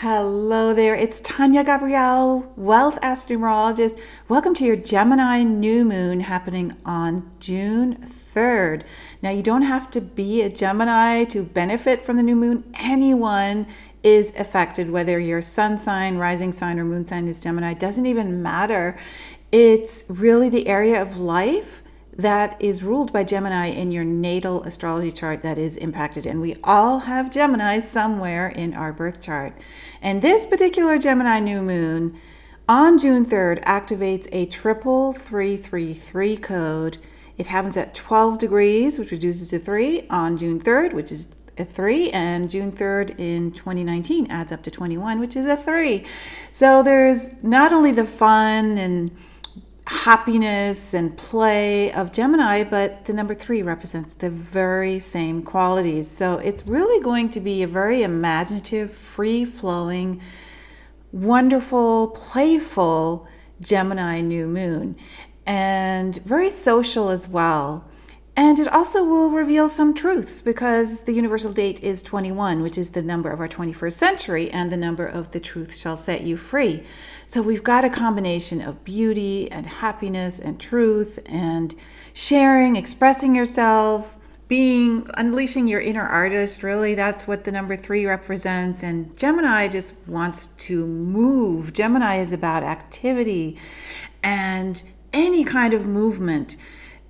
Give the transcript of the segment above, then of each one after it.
Hello there, it's Tania Gabrielle, Wealth Astronumerologist. Welcome to your Gemini new moon happening on June 3rd. Now, you don't have to be a Gemini to benefit from the new moon. Anyone is affected, whether your sun sign, rising sign, or moon sign is Gemini. It doesn't even matter. It's really the area of life that is ruled by Gemini in your natal astrology chart that is impacted. And we all have Gemini somewhere in our birth chart. And this particular Gemini new moon on June 3rd activates a 33333 code. It happens at 12 degrees, which reduces to 3 on June 3rd, which is a 3, and June 3rd in 2019 adds up to 21, which is a 3. So there's not only the fun and happiness and play of Gemini, but the number 3 represents the very same qualities. So it's really going to be a very imaginative, free-flowing, wonderful, playful Gemini new moon, and very social as well. And it also will reveal some truths because the universal date is 21, which is the number of our 21st century, and the number of the truth shall set you free. So we've got a combination of beauty and happiness and truth and sharing, expressing yourself, unleashing your inner artist. Really, that's what the number 3 represents. And Gemini just wants to move. Gemini is about activity and any kind of movement.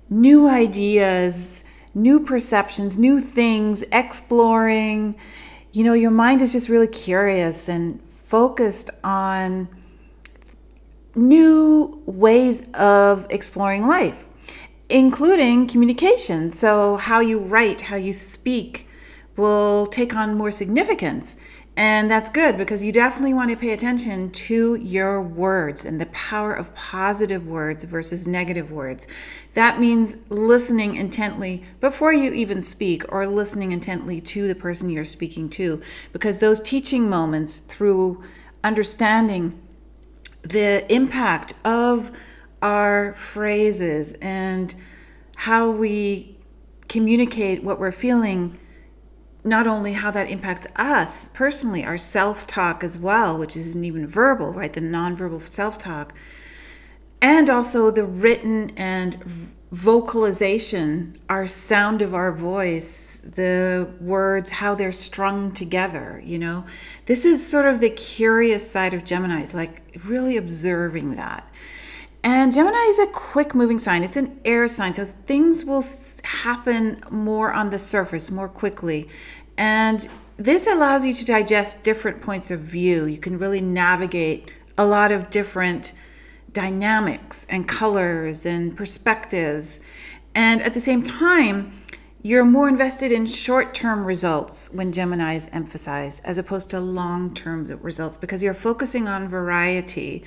New ideas, new perceptions, new things, exploring. You know, your mind is just really curious and focused on new ways of exploring life, including communication. So how you write, how you speak will take on more significance. And that's good because you definitely want to pay attention to your words and the power of positive words versus negative words. That means listening intently before you even speak, or listening intently to the person you're speaking to, because those teaching moments through understanding the impact of our phrases and how we communicate what we're feeling, not only how that impacts us personally, our self-talk as well, which isn't even verbal, right? The nonverbal self-talk, and also the written and vocalization, our sound of our voice, the words, how they're strung together, you know? This is sort of the curious side of Gemini, is like really observing that. And Gemini is a quick moving sign. It's an air sign. Those things will happen more on the surface, more quickly. And this allows you to digest different points of view. You can really navigate a lot of different dynamics and colors and perspectives. And at the same time, you're more invested in short-term results when Gemini is emphasized as opposed to long-term results, because you're focusing on variety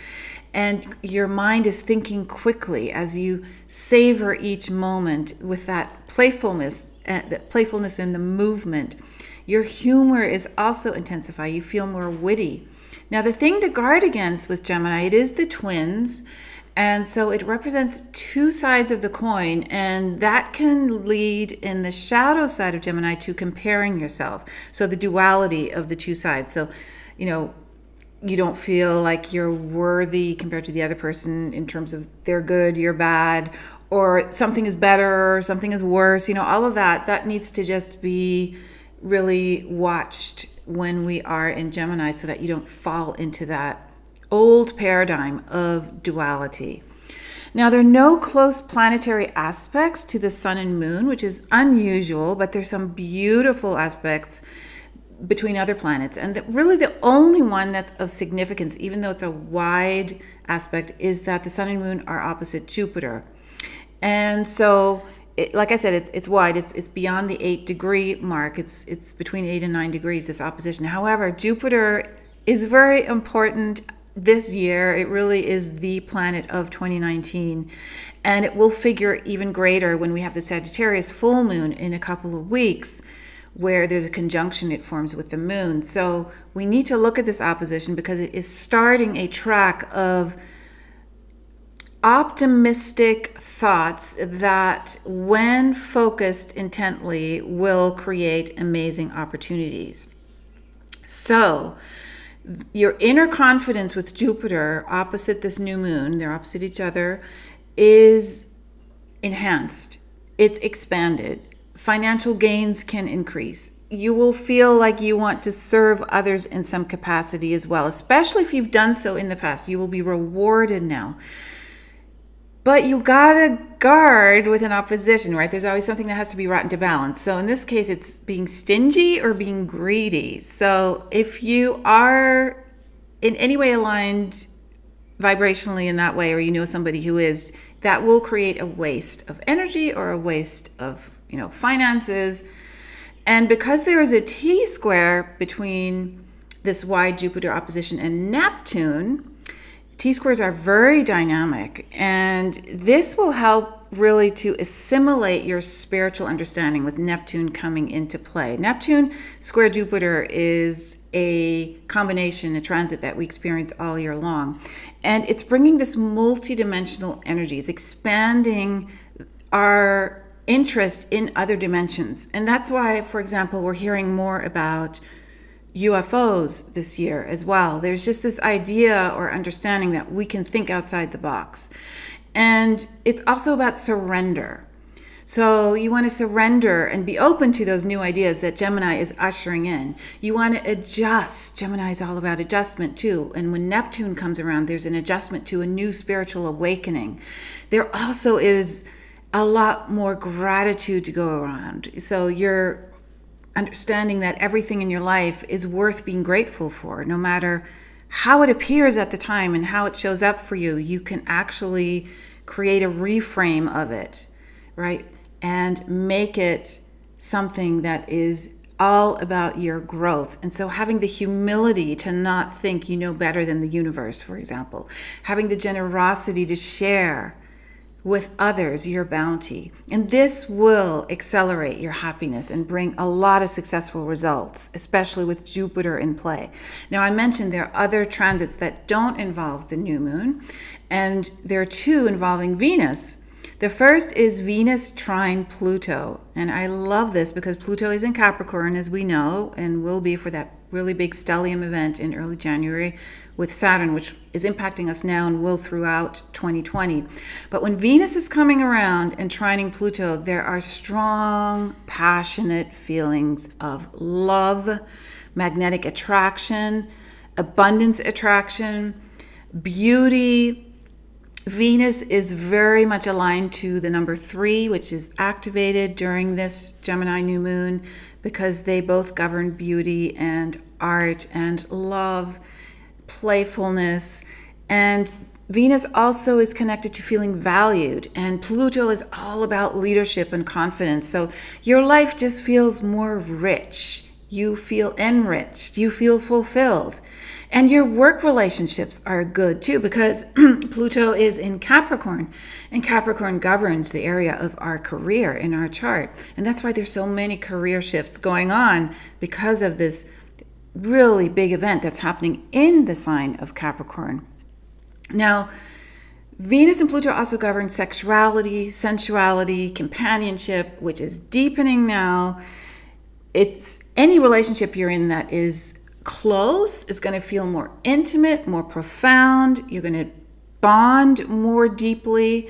and your mind is thinking quickly as you savor each moment with that playfulness in the movement. Your humor is also intensified. You feel more witty. Now, the thing to guard against with Gemini, it is the twins. And so it represents two sides of the coin, and that can lead in the shadow side of Gemini to comparing yourself. So the duality of the two sides. So, you know, you don't feel like you're worthy compared to the other person in terms of they're good, you're bad, or something is better, or something is worse. You know, all of that needs to just be really watched when we are in Gemini so that you don't fall into that old paradigm of duality. Now, there are no close planetary aspects to the sun and moon, which is unusual, but there's some beautiful aspects between other planets. And really the only one that's of significance, even though it's a wide aspect, is that the sun and moon are opposite Jupiter. And so, like I said, it's wide. It's beyond the 8-degree mark. It's between 8 and 9 degrees, this opposition. However, Jupiter is very important this year. It really is the planet of 2019, and it will figure even greater when we have the Sagittarius full moon in a couple of weeks, where there's a conjunction it forms with the moon. So we need to look at this opposition because it is starting a track of optimistic thoughts that, when focused intently, will create amazing opportunities. So Your inner confidence with Jupiter opposite this new moon, they're opposite each other, is enhanced. It's expanded. Financial gains can increase. You will feel like you want to serve others in some capacity as well, especially if you've done so in the past. You will be rewarded now. But you gotta guard with an opposition, right? There's always something that has to be brought into balance. So in this case, it's being stingy or being greedy. So if you are in any way aligned vibrationally in that way, or you know somebody who is, that will create a waste of energy or a waste of, finances. And because there is a T-square between this wide Jupiter opposition and Neptune, T-squares are very dynamic, and this will help really to assimilate your spiritual understanding with Neptune coming into play. Neptune square Jupiter is a combination, a transit that we experience all year long. And it's bringing this multidimensional energy. It's expanding our interest in other dimensions. And that's why, for example, we're hearing more about UFOs this year as well. There's just this idea or understanding that we can think outside the box. And it's also about surrender. So you want to surrender and be open to those new ideas that Gemini is ushering in. You want to adjust. Gemini is all about adjustment too. And when Neptune comes around, there's an adjustment to a new spiritual awakening. There also is a lot more gratitude to go around. So you're understanding that everything in your life is worth being grateful for, no matter how it appears at the time and how it shows up for you. You can actually create a reframe of it, right? And make it something that is all about your growth. And so having the humility to not think you know better than the universe, for example, having the generosity to share with others your bounty. And this will accelerate your happiness and bring a lot of successful results, especially with Jupiter in play. Now, I mentioned there are other transits that don't involve the new moon, and there are two involving Venus. The first is Venus trine Pluto. And I love this because Pluto is in Capricorn, as we know, and will be for that really big stellium event in early January with Saturn, which is impacting us now and will throughout 2020. But when Venus is coming around and trining Pluto, there are strong, passionate feelings of love, magnetic attraction, abundance attraction, beauty. Venus is very much aligned to the number 3, which is activated during this Gemini new moon because they both govern beauty and art and love, playfulness. And Venus also is connected to feeling valued, and Pluto is all about leadership and confidence. So your life just feels more rich. You feel enriched. You feel fulfilled. And your work relationships are good too because Pluto is in Capricorn, and Capricorn governs the area of our career in our chart. And that's why there's so many career shifts going on because of this really big event that's happening in the sign of Capricorn. Now, Venus and Pluto also govern sexuality, sensuality, companionship, which is deepening now. It's any relationship you're in that is close is going to feel more intimate, more profound. You're going to bond more deeply.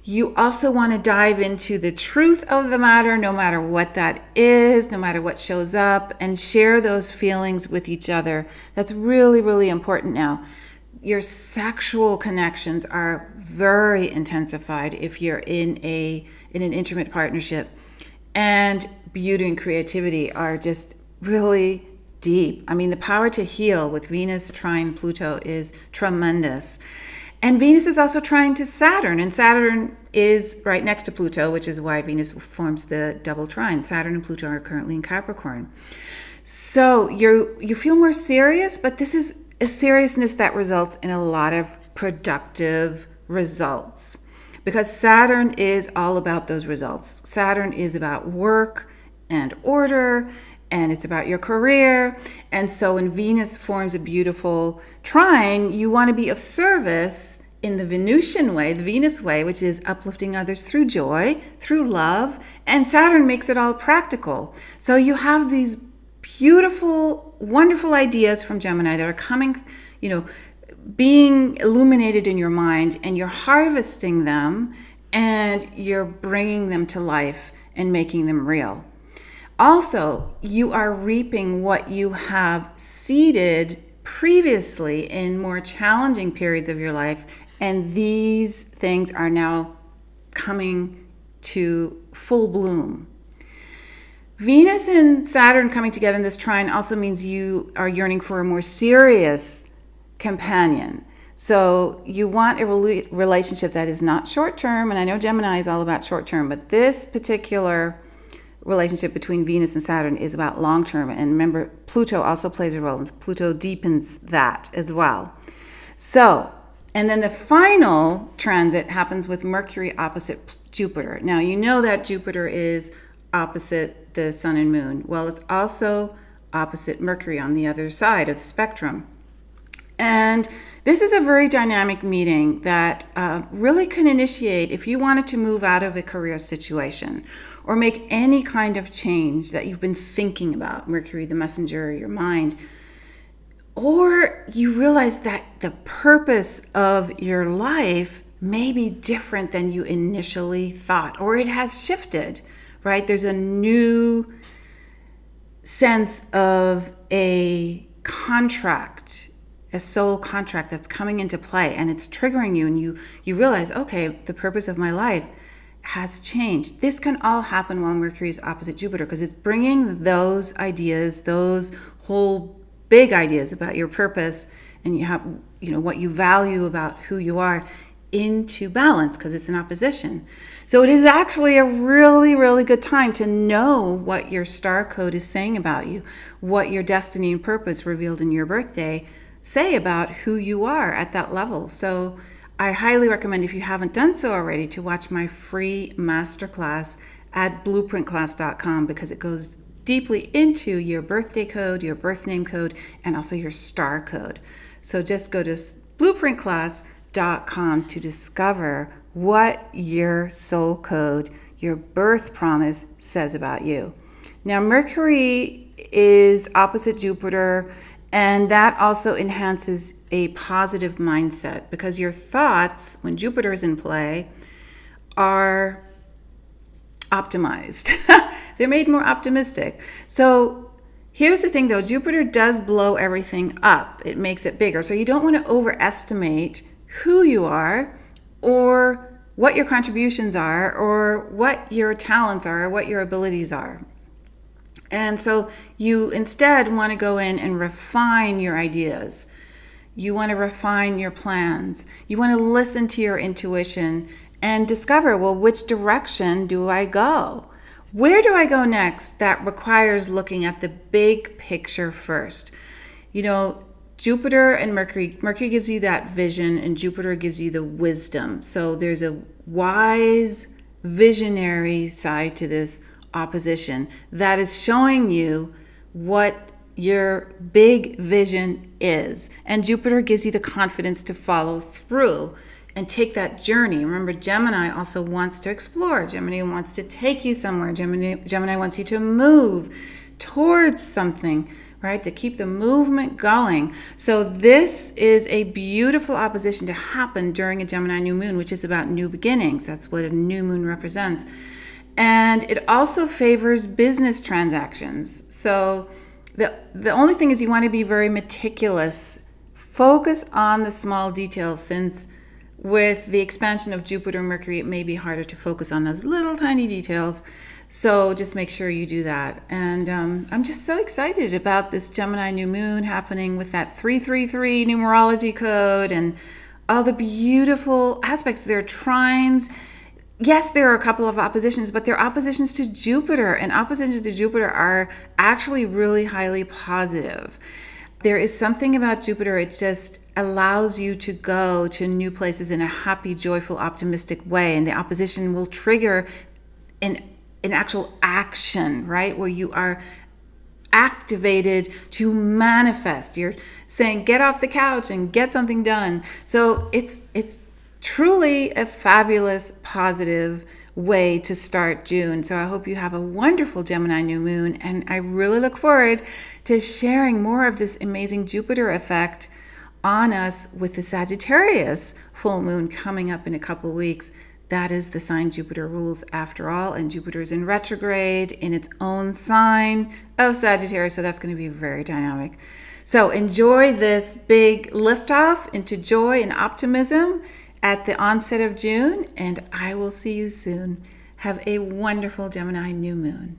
You also want to dive into the truth of the matter, no matter what that is, no matter what shows up, and share those feelings with each other. That's really, really important now. Your sexual connections are very intensified if you're in an intimate partnership. And beauty and creativity are just really deep. I mean, the power to heal with Venus trine Pluto is tremendous. And Venus is also trine to Saturn, and Saturn is right next to Pluto, which is why Venus forms the double trine. Saturn and Pluto are currently in Capricorn. So you feel more serious, but this is a seriousness that results in a lot of productive results because Saturn is all about those results. Saturn is about work and order, and it's about your career. And so when Venus forms a beautiful trine, you want to be of service in the Venusian way, the Venus way, which is uplifting others through joy, through love, and Saturn makes it all practical. So you have these beautiful wonderful ideas from Gemini that are coming, being illuminated in your mind, and you're harvesting them and you're bringing them to life and making them real. Also, you are reaping what you have seeded previously in more challenging periods of your life, and these things are now coming to full bloom. Venus and Saturn coming together in this trine also means you are yearning for a more serious companion. So you want a relationship that is not short-term, and I know Gemini is all about short-term, but this particular relationship between Venus and Saturn is about long-term. And remember, Pluto also plays a role, and Pluto deepens that as well. So, and then the final transit happens with Mercury opposite Jupiter. Now, you know that Jupiter is opposite the Sun and Moon. Well, it's also opposite Mercury on the other side of the spectrum. And this is a very dynamic meeting that really can initiate, if you wanted to move out of a career situation or make any kind of change that you've been thinking about, Mercury, the messenger, your mind, or you realize that the purpose of your life may be different than you initially thought, or it has shifted, right? There's a new sense of a contract, a soul contract that's coming into play, and it's triggering you, and you realize, okay, the purpose of my life has changed. This can all happen while Mercury is opposite Jupiter, because it's bringing those ideas, those whole big ideas about your purpose and you have, what you value about who you are into balance, because it's in opposition. So it is actually a really, really good time to know what your star code is saying about you, what your destiny and purpose revealed in your birthday say about who you are at that level. So I highly recommend, if you haven't done so already, to watch my free masterclass at blueprintclass.com, because it goes deeply into your birthday code, your birth name code, and also your star code. So just go to blueprintclass.com to discover what your soul code, your birth promise says about you. Now, Mercury is opposite Jupiter, and that also enhances a positive mindset, because your thoughts, when Jupiter is in play, are optimized. They're made more optimistic. So here's the thing though, Jupiter does blow everything up. It makes it bigger. So you don't want to overestimate who you are, or what your contributions are, or what your talents are, or what your abilities are. And so you instead want to go in and refine your ideas. You want to refine your plans. You want to listen to your intuition and discover, well, which direction do I go? Where do I go next? That requires looking at the big picture first. Jupiter and Mercury gives you that vision, and Jupiter gives you the wisdom. So there's a wise, visionary side to this opposition that is showing you what your big vision is. And Jupiter gives you the confidence to follow through and take that journey. Remember, Gemini also wants to explore. Gemini wants to take you somewhere. Gemini wants you to move towards something, right? To keep the movement going. So this is a beautiful opposition to happen during a Gemini new moon, which is about new beginnings. That's what a new moon represents. And it also favors business transactions. So the only thing is, you want to be very meticulous. Focus on the small details, since with the expansion of Jupiter and Mercury, it may be harder to focus on those little tiny details. So just make sure you do that. And I'm just so excited about this Gemini new moon happening with that 333 numerology code and all the beautiful aspects. There are trines. Yes, there are a couple of oppositions, but they're oppositions to Jupiter, and oppositions to Jupiter are actually really highly positive. There is something about Jupiter, it just allows you to go to new places in a happy, joyful, optimistic way, and the opposition will trigger an actual action, right, where you are activated to manifest. You're saying, get off the couch and get something done. So it's truly a fabulous, positive, way to start June. So I hope you have a wonderful Gemini new moon, and I really look forward to sharing more of this amazing Jupiter effect on us with the Sagittarius full moon coming up in a couple weeks. That is the sign Jupiter rules after all, and Jupiter's in retrograde in its own sign of Sagittarius, so that's going to be very dynamic. So enjoy this big liftoff into joy and optimism at the onset of June, and I will see you soon. Have a wonderful Gemini new moon.